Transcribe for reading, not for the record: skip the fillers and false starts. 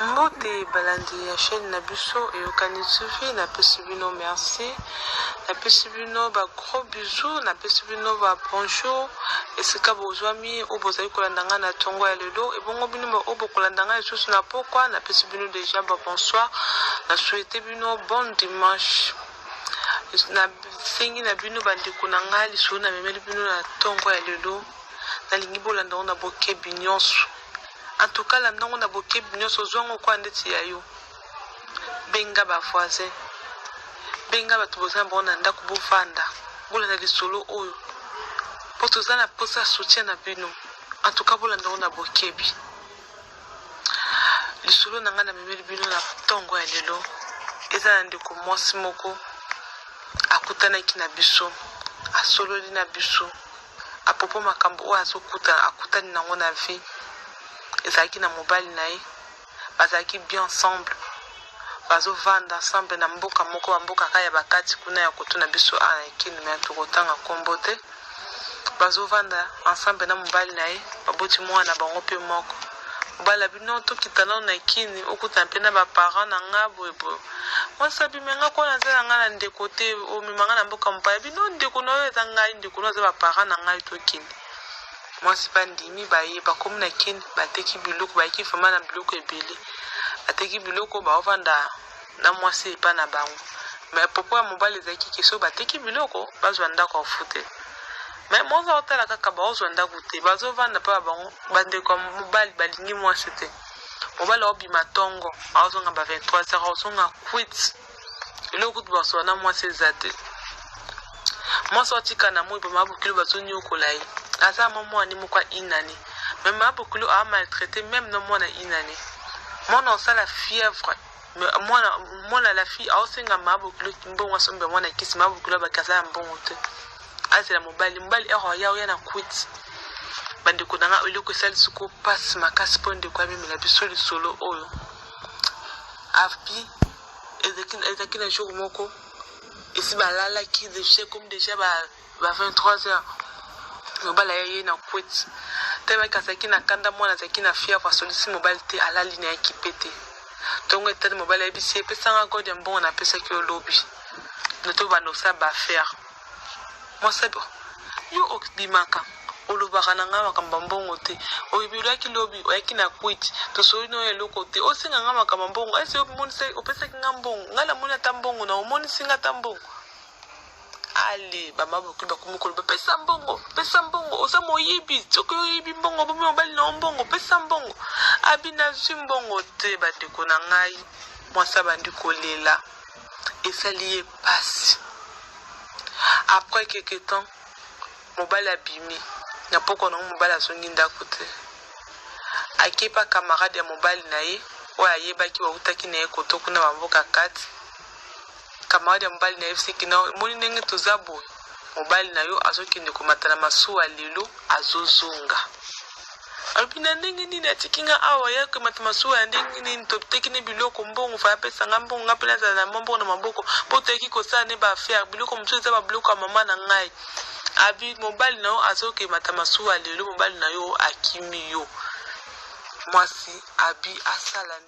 Mbote balandi ya chaîne na biso et okani suivi na pesibino merci na pesibino ba gros bisous na pesibino ba bonjour esika bozwami obozali kolandanga na tongo ya lelo et bongo bino ba obokolandanga lisusu na pokwa na pesibino déjà ba bonsoir na souhaiter bino bon dimanche na sengi na bino bandeko na ngali so na memeli bino na tongo ya lelo na lingi bolanda na boke binyonso. En tout cas, là, on a beaucoup de choses qui sont en train benga ba voisin benga ba tuboza mbona ndako bovanda bola na lisolo oyo potoza na posa soutien na bino. En tout cas, bola ndona bokebi lisolo nanga na memeli bino na tongo ya lelo eza na ndeko mwasi moko akutana ki na biso asololi na biso apopo makambo oyo akutani nango na vie. Ezaki na mobali na ye bazaki bien ensemble bazo vanda ensemble na mboka moko mboka kaya bakati kuna ya kutuna biso ana ekini me tukotanga kombote bazo vanda ensemble na mobali na ye baboti mwana bango pe moko mobali bino to kitana na ekini okuta mpe na ba parents na ngabo ebo wasabi menga ko na zela ngana ndeko te o mimanga na mboka mpa bino ndeko no eza ngai ndeko no za ba parents na ngai to kini. Moi c'est pas ndimi baye ba comme na kin bateki biloko ba ki fama na biloko ebele bateki biloko ba ovanda na mwasi pa na bango mais pourquoi mobali zaki keso bateki biloko bazwanda ko fute mais moi za otala kaka ba ozwanda gute bazovanda pa bango bande ko mobali balingi mwasi te mobali obi matongo azonga ba 23h azonga quit biloko tu baso na mwasi zate moi sorti kana mo ba mabukilo bazoni okolai aza maman ni mukwa inani mais ma beaucoup a maltraité même non moi na inani moi non ça la fièvre moi la fille a aussi nga ma beaucoup mbongo sombe moi na kisi ma beaucoup ba kaza mbongo te azela mobali ya na quit bande ko nanga ile ko sel suko passe makasi ponde kwa mimi la bisoli solo oyo afi ezaki na jour moko esi balala ki de chez comme déjà ba 23h mobali ye na quit tema kasaki na kanda mwana zaki na fièvre solisi mobali te alali na ekipete tongo etani mobali ya bisi epesanga gode mbongo na pesa ki olobi noto banosa ba faire moi c'est bon yo okbimaka olobaka na nga makamba mbongo te oyibilo ki lobi oyaki na quit to so ino eloko te osinga nga makamba mbongo ese omonise opesa ki nga mbongo ngala mona ta mbongo na omonisi nga ta mbongo. Ali bama boku bakumukolo pesa mbongo osa moyibi toko yibi mbongo bomi mobali na mbongo pesa mbongo abina zimbongo te bateko na ngai mwasa bandi kolela esali passe après quelque temps mobali abimi na poko na mobali asongi ndako te akepa camarade ya mobali na ye oya yebaki bautaki na ye kotoku na bamboka kati camarade ya mobali na FC kina moni ndenge tozabo mobali na yo azokende komatana masuwa lelo azozunga alpina ndenge nini atikinga awa ya komata masuwa ndenge nini toptekine biloko mbongo fa pesa ngambongo ngapela za mbongo na maboko poteki kosana ne ba faire biloko msuza ba biloko mama na ngai abi mobali na yo azoke mata masuwa lelo mobali na yo akimi yo mwasi abi asala